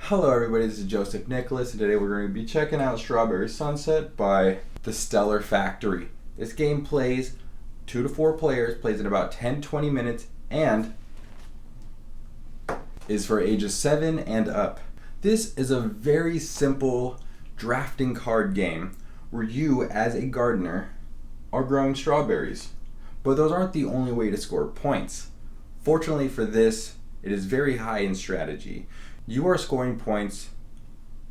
Hello everybody, this is Joseph Nicholas, and today we're going to be checking out Strawberry Sunset by the Stellar Factory. This game plays 2 to 4 players, plays in about 10-20 minutes, and is for ages 7 and up. This is a very simple drafting card game where you, as a gardener, are growing strawberries. But those aren't the only way to score points. Fortunately for this, it is very high in strategy. You are scoring points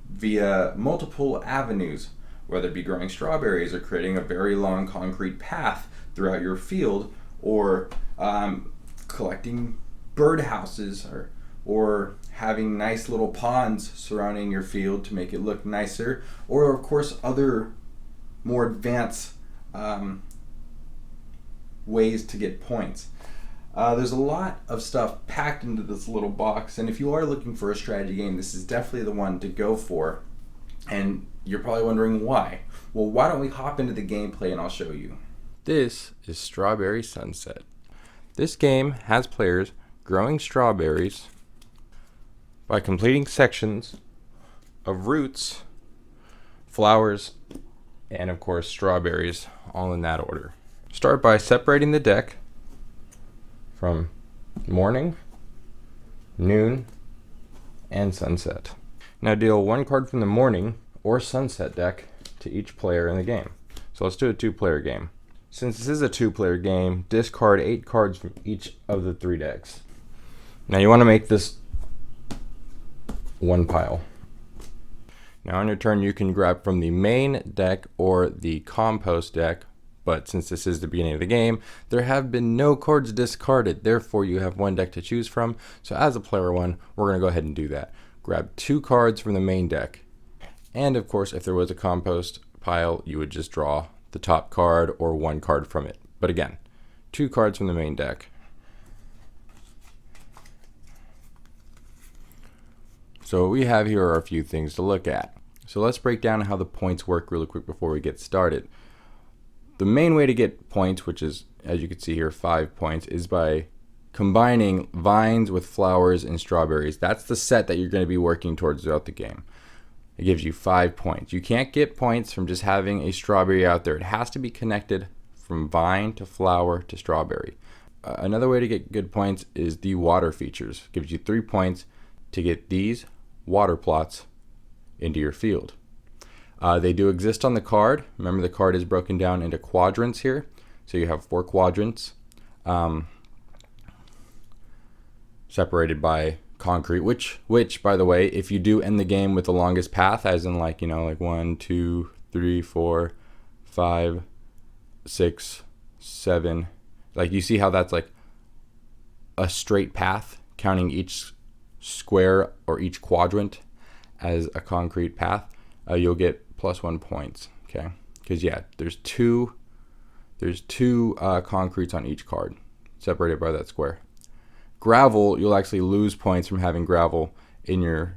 via multiple avenues, whether it be growing strawberries or creating a very long concrete path throughout your field, or collecting birdhouses, or having nice little ponds surrounding your field to make it look nicer, or of course other more advanced ways to get points. There's a lot of stuff packed into this little box, and if you are looking for a strategy game, this is definitely the one to go for. And you're probably wondering why. Well, why don't we hop into the gameplay and I'll show you. This is Strawberry Sunset. This game has players growing strawberries by completing sections of roots, flowers, and of course strawberries, all in that order. Start by separating the deck from morning, noon, and sunset. Now deal 1 card from the morning or sunset deck to each player in the game. So let's do a 2-player game. Since this is a 2-player game, discard 8 cards from each of the 3 decks. Now you want to make this 1 pile. Now on your turn you can grab from the main deck or the compost deck, but since this is the beginning of the game, there have been no cards discarded. Therefore, you have 1 deck to choose from. So as a player 1, we're going to go ahead and do that. Grab 2 cards from the main deck. And of course, if there was a compost pile, you would just draw the top card or 1 card from it. But again, 2 cards from the main deck. So what we have here are a few things to look at. So let's break down how the points work really quick before we get started. The main way to get points, which is, as you can see here, 5 points, is by combining vines with flowers and strawberries. That's the set that you're going to be working towards throughout the game. It gives you 5 points. You can't get points from just having a strawberry out there. It has to be connected from vine to flower to strawberry. Another way to get good points is the water features. It gives you 3 points to get these water plots into your field. They do exist on the card. Remember, the card is broken down into quadrants here. So you have 4 quadrants separated by concrete, which by the way, if you do end the game with the longest path, as in like 1, 2, 3, 4, 5, 6, 7, like you see how that's like a straight path, counting each square or each quadrant as a concrete path, you'll get +1 points, okay? Because yeah, there's two concretes on each card, separated by that square. Gravel, you'll actually lose points from having gravel in your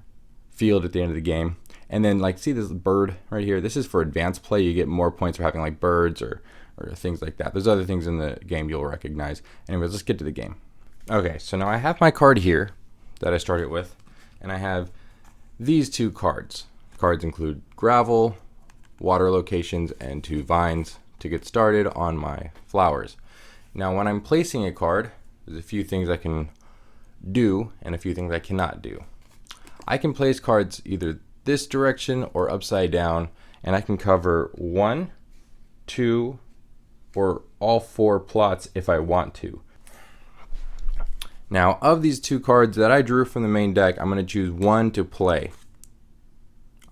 field at the end of the game. And then like, see this bird right here? This is for advanced play. You get more points for having like birds or things like that. There's other things in the game you'll recognize. Anyways, let's get to the game. Okay, so now I have my card here that I started with, and I have these 2 cards. Cards include gravel, water locations, and 2 vines to get started on my flowers. Now when I'm placing a card, there's a few things I can do and a few things I cannot do. I can place cards either this direction or upside down, and I can cover 1, 2, or all 4 plots if I want to. Now of these 2 cards that I drew from the main deck, I'm going to choose 1 to play.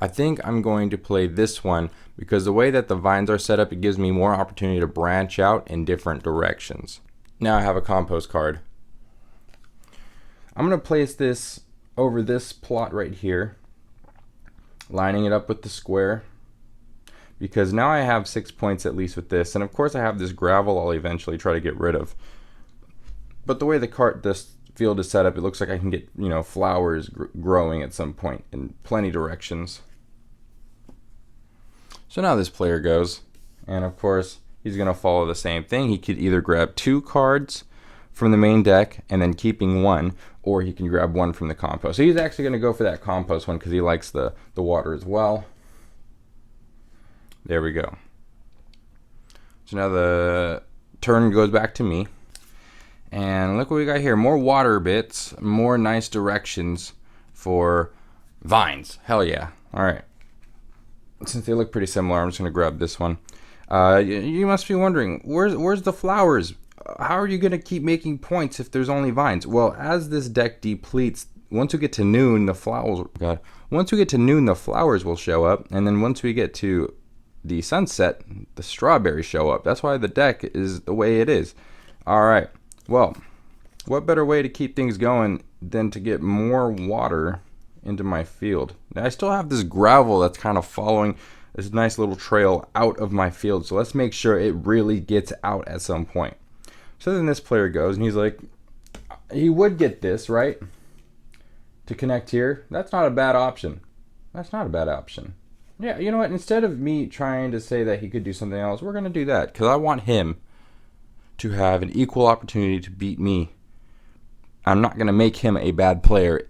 I think I'm going to play this one because the way that the vines are set up, it gives me more opportunity to branch out in different directions. Now I have a compost card. I'm going to place this over this plot right here, lining it up with the square, because now I have 6 points at least with this. And of course I have this gravel I'll eventually try to get rid of. But the way this field is set up, it looks like I can get flowers growing at some point in plenty directions. So now this player goes, and of course he's going to follow the same thing. He could either grab 2 cards from the main deck and then keeping 1, or he can grab one from the compost. So he's actually going to go for that compost one because he likes the water as well. There we go. So now the turn goes back to me. And look what we got here. More water bits, more nice directions for vines. Hell yeah. All right. Since they look pretty similar, I'm just going to grab this one. You must be wondering, where's the flowers? How are you going to keep making points if there's only vines? Well, as this deck depletes, once we get to noon, the flowers will show up. And then once we get to the sunset, the strawberries show up. That's why the deck is the way it is. All right. Well, what better way to keep things going than to get more water into my field? Now, I still have this gravel that's kind of following this nice little trail out of my field. So let's make sure it really gets out at some point. So then this player goes and he's like, he would get this, right? To connect here. That's not a bad option. That's not a bad option. Yeah, you know what? Instead of me trying to say that he could do something else, we're going to do that because I want him to have an equal opportunity to beat me. I'm not going to make him a bad player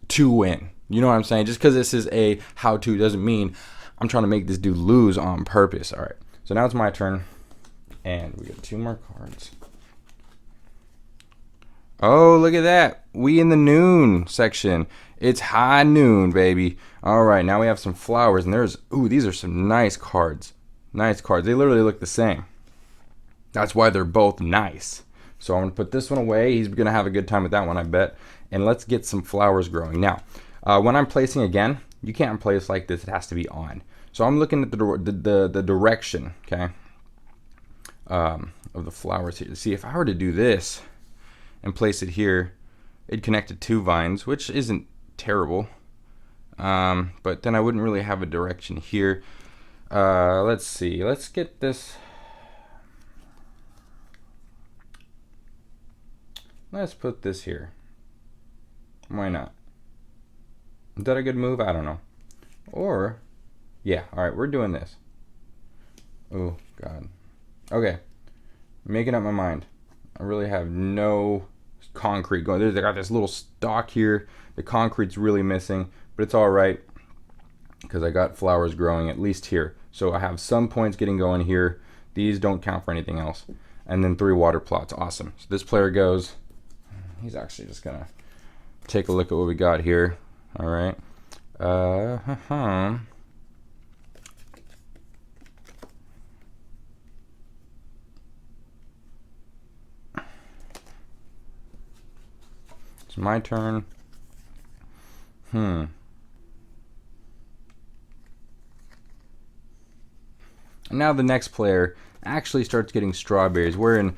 to win. You know what I'm saying? Just because this is a how-to doesn't mean I'm trying to make this dude lose on purpose. All right. So now it's my turn. And we get 2 more cards. Oh, look at that. We in the noon section. It's high noon, baby. All right. Now we have some flowers. And these are some nice cards. Nice cards. They literally look the same. That's why they're both nice. So I'm going to put this one away. He's going to have a good time with that one, I bet. And let's get some flowers growing. Now, when I'm placing again, you can't place like this. It has to be on. So I'm looking at the direction, okay, of the flowers here. See, if I were to do this and place it here, it'd connect to 2 vines, which isn't terrible. But then I wouldn't really have a direction here. Let's see. Let's get this. Let's put this here. Why not? Is that a good move? I don't know. Or, yeah, all right, we're doing this. Oh, God. Okay, making up my mind. I really have no concrete going. I got this little stalk here. The concrete's really missing, but it's all right because I got flowers growing at least here. So I have some points getting going here. These don't count for anything else. And then 3 water plots. Awesome. So this player goes. He's actually just going to take a look at what we got here. All right. It's my turn. Now the next player actually starts getting strawberries. We're in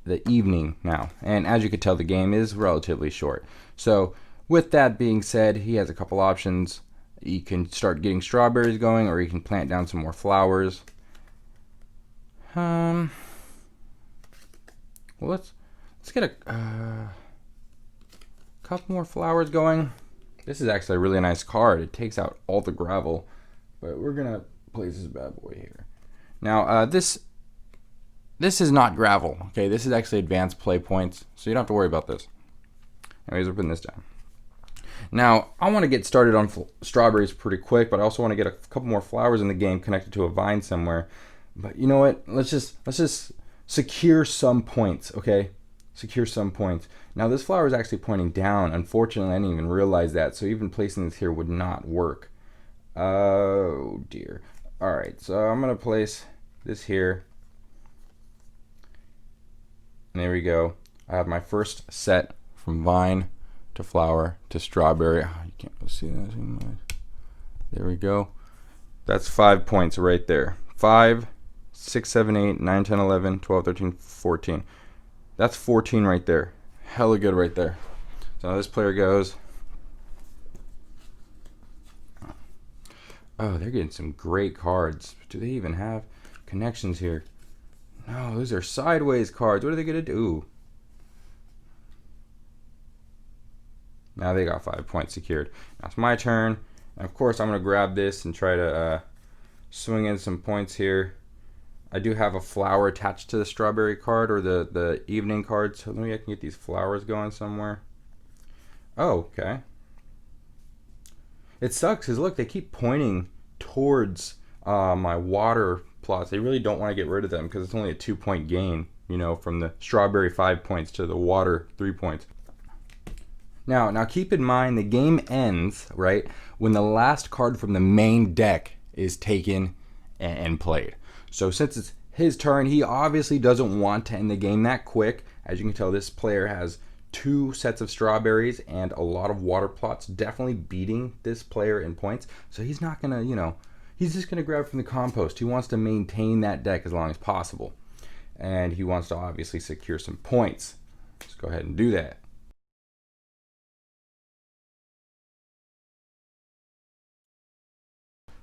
the evening now, and as you can tell, the game is relatively short. So with that being said, he has a couple options. He can start getting strawberries going, or he can plant down some more flowers. Well, let's get a couple more flowers going. This is actually a really nice card. It takes out all the gravel, but we're gonna place this bad boy here. Now, this is not gravel. Okay, this is actually advanced play points, so you don't have to worry about this. Anyways, we're putting this down. Now, I want to get started on strawberries pretty quick, but I also want to get a couple more flowers in the game connected to a vine somewhere. But you know what? Let's just secure some points, okay? Secure some points. Now, this flower is actually pointing down. Unfortunately, I didn't even realize that, so even placing this here would not work. Oh, dear. All right, so I'm going to place this here. And there we go. I have my first set from vine to flower to strawberry. Oh, you can't see that. There we go. That's 5 points right there. 5, 6, 7, 8, 9, 10, 11, 12, 13, 14. That's 14 right there. Hella good right there. So this player goes. Oh, they're getting some great cards. Do they even have connections here? No, those are sideways cards. What are they going to do? Now they got 5 points secured. Now it's my turn. And of course, I'm going to grab this and try to swing in some points here. I do have a flower attached to the strawberry card or the evening card. So maybe I can get these flowers going somewhere. Oh, okay. It sucks because look, they keep pointing towards my water plots. They really don't want to get rid of them because it's only a 2-point gain, from the strawberry 5 points to the water 3 points. Now keep in mind the game ends, right, when the last card from the main deck is taken and played. So since it's his turn, he obviously doesn't want to end the game that quick. As you can tell, this player has 2 sets of strawberries and a lot of water plots, definitely beating this player in points. So he's not going to, he's just going to grab from the compost. He wants to maintain that deck as long as possible. And he wants to obviously secure some points. Let's go ahead and do that.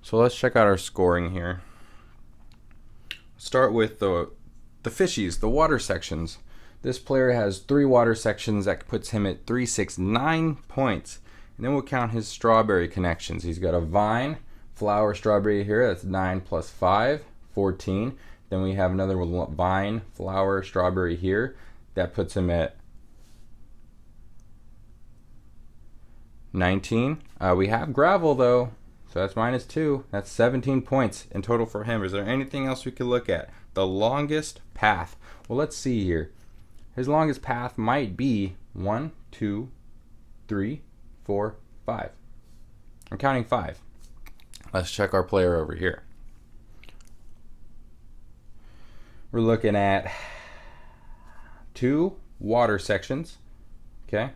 So let's check out our scoring here. Start with the fishies, the water sections. This player has 3 water sections. That puts him at 3, 6, 9 points. And then we'll count his strawberry connections. He's got a vine, flower, strawberry here. That's 9 plus 5, 14. Then we have another vine, flower, strawberry here. That puts him at 19. We have gravel though. So that's -2. That's 17 points in total for him. Is there anything else we could look at? The longest path. Well, let's see here. His longest path might be 1, 2, 3, 4, 5. I'm counting 5. Let's check our player over here. We're looking at 2 water sections. Okay,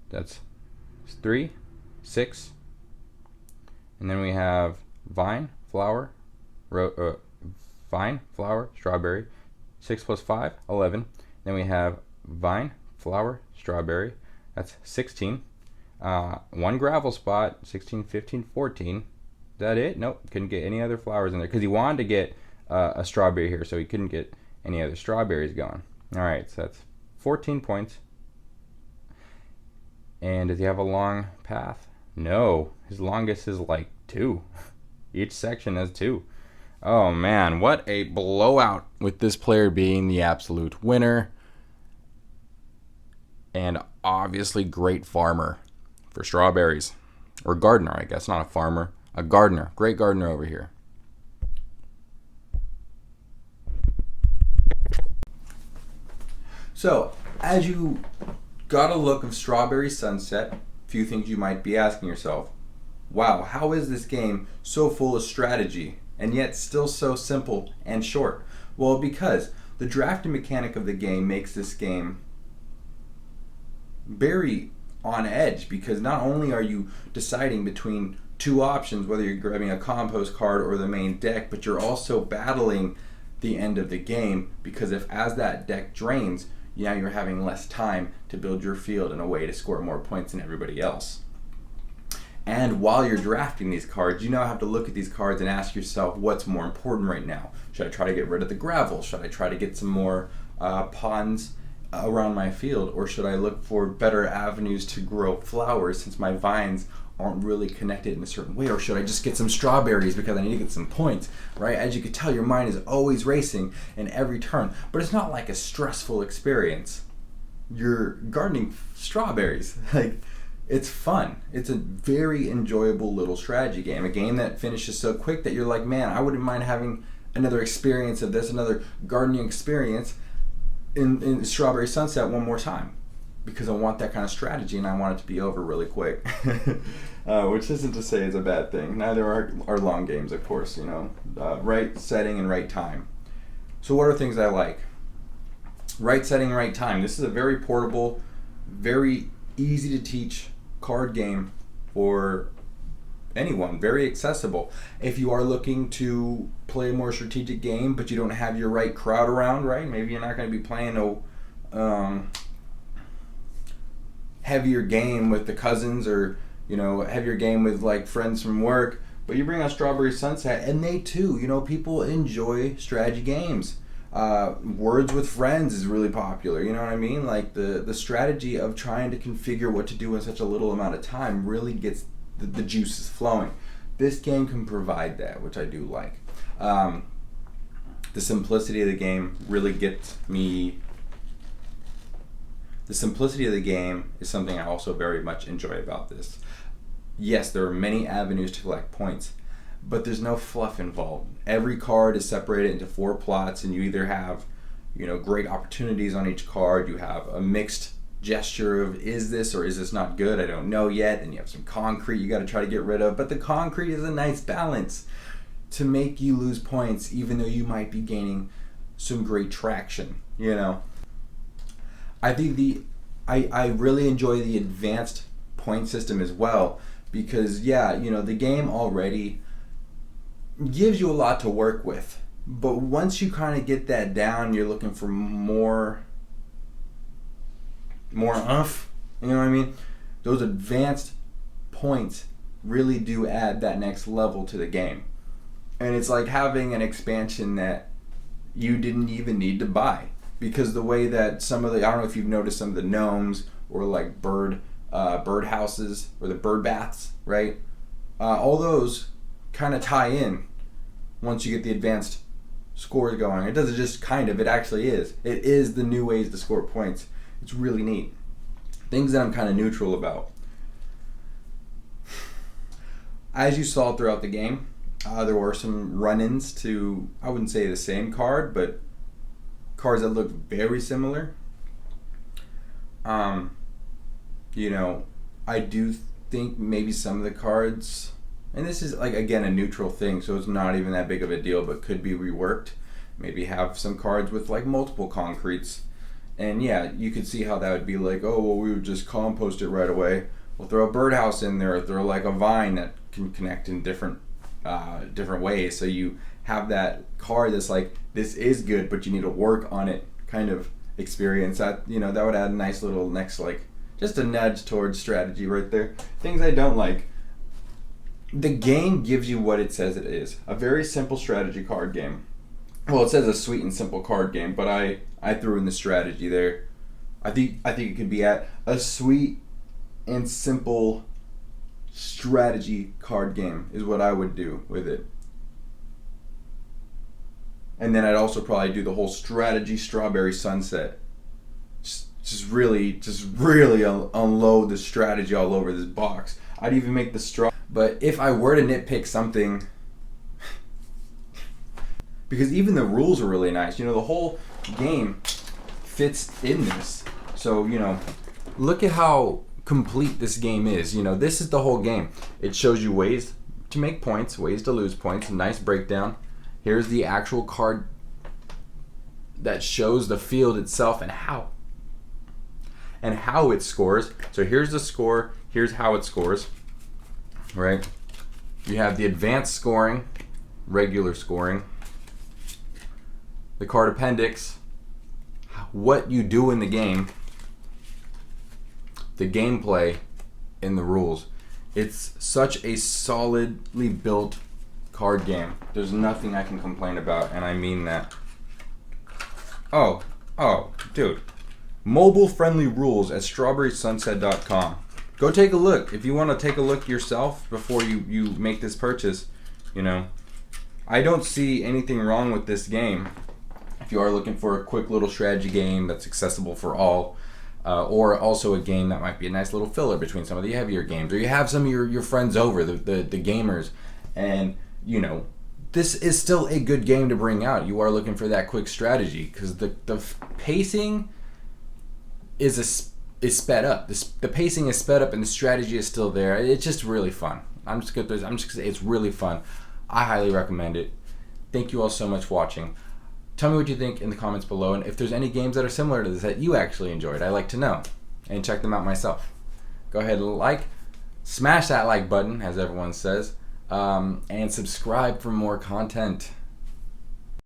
that's 3, 6. And then we have vine, flower, strawberry. 6 plus 5, 11. Then we have vine, flower, strawberry. That's 16. 1 gravel spot, 16, 15, 14. Is that it? Nope, couldn't get any other flowers in there because he wanted to get a strawberry here, so he couldn't get any other strawberries going. All right, so that's 14 points. And does he have a long path? No, his longest is like 2. Each section has 2. Oh man, what a blowout with this player being the absolute winner. And obviously great farmer for strawberries. Or gardener, I guess, not a farmer. A gardener, great gardener over here. So, as you got a look of Strawberry Sunset, few things you might be asking yourself. Wow, how is this game so full of strategy and yet still so simple and short? Well, because the drafting mechanic of the game makes this game very on edge, because not only are you deciding between 2 options, whether you're grabbing a compost card or the main deck, but you're also battling the end of the game, because if as that deck drains, now you're having less time to build your field in a way to score more points than everybody else. And while you're drafting these cards, you now have to look at these cards and ask yourself, what's more important right now? Should I try to get rid of the gravel? Should I try to get some more ponds around my field? Or should I look for better avenues to grow flowers since my vines aren't really connected in a certain way? Or should I just get some strawberries because I need to get some points, right? As you can tell, your mind is always racing in every turn. But it's not like a stressful experience. You're gardening strawberries. It's fun. It's a very enjoyable little strategy game. A game that finishes so quick that you're like, man, I wouldn't mind having another experience of this, another gardening experience in Strawberry Sunset one more time. Because I want that kind of strategy and I want it to be over really quick. Which isn't to say it's a bad thing. Neither are long games, of course, right setting and right time. So what are things I like? Right setting, right time. This is a very portable, very easy to teach card game for anyone, very accessible. If you are looking to play a more strategic game but you don't have your right crowd around, right? Maybe you're not going to be playing a heavier game with the cousins, or heavier game with like friends from work, but you bring out Strawberry Sunset and they too, people enjoy strategy games. Words with Friends is really popular, you know what I mean? Like the strategy of trying to configure what to do in such a little amount of time really gets the juices flowing. This game can provide that, which I do like. The simplicity of the game really gets me. The simplicity of the game is something I also very much enjoy about this. Yes, there are many avenues to collect points, but there's no fluff involved. Every card is separated into 4 plots, and you either have, great opportunities on each card. You have a mixed gesture of, is this or is this not good? I don't know yet. And you have some concrete you got to try to get rid of. But the concrete is a nice balance to make you lose points, even though you might be gaining some great traction. I think I really enjoy the advanced point system as well, because the game already gives you a lot to work with. But once you kind of get that down, you're looking for more oomph. You know what I mean? Those advanced points really do add that next level to the game. And it's like having an expansion that you didn't even need to buy. Because the way that I don't know if you've noticed some of the gnomes or like bird houses or the bird baths, right? All those kind of tie in once you get the advanced scores going. It doesn't just it actually is. It is the new ways to score points. It's really neat. Things that I'm kind of neutral about. As you saw throughout the game, there were some run-ins to, I wouldn't say the same card, but cards that look very similar. I do think maybe some of the cards, and this is like again a neutral thing, so it's not even that big of a deal, but could be reworked. Maybe have some cards with like multiple concretes, and you could see how that would be like, oh well, we would just compost it right away. We'll throw a birdhouse in there, or throw like a vine that can connect in different ways, so you have that card that's like, this is good, but you need to work on it kind of experience. That that would add a nice little next, like, just a nudge towards strategy right there. Things I don't like. The game gives you what it says it is. A very simple strategy card game. Well, it says a sweet and simple card game, but I threw in the strategy there. I think it could be at a sweet and simple strategy card game is what I would do with it. And then I'd also probably do the whole strategy strawberry sunset. Just really unload the strategy all over this box. I'd even make the straw. But if I were to nitpick something, because even the rules are really nice. The whole game fits in this. So, look at how complete this game is. This is the whole game. It shows you ways to make points, ways to lose points, a nice breakdown. Here's the actual card that shows the field itself and how it scores. So here's the score, here's how it scores, right? You have the advanced scoring, regular scoring, the card appendix, what you do in the game, the gameplay, and the rules. It's such a solidly built card game. There's nothing I can complain about, and I mean that. Oh, dude. Mobile-friendly rules at strawberrysunset.com. Go take a look. If you want to take a look yourself before you make this purchase, I don't see anything wrong with this game. If you are looking for a quick little strategy game that's accessible for all, or also a game that might be a nice little filler between some of the heavier games, or you have some of your friends over, the gamers, and this is still a good game to bring out. You are looking for that quick strategy because the pacing is sped up. The pacing is sped up and the strategy is still there. It's just really fun. It's really fun. I highly recommend it. Thank you all so much for watching. Tell me what you think in the comments below, and if there's any games that are similar to this that you actually enjoyed, I'd like to know and check them out myself. Go ahead and smash that like button, as everyone says. And subscribe for more content.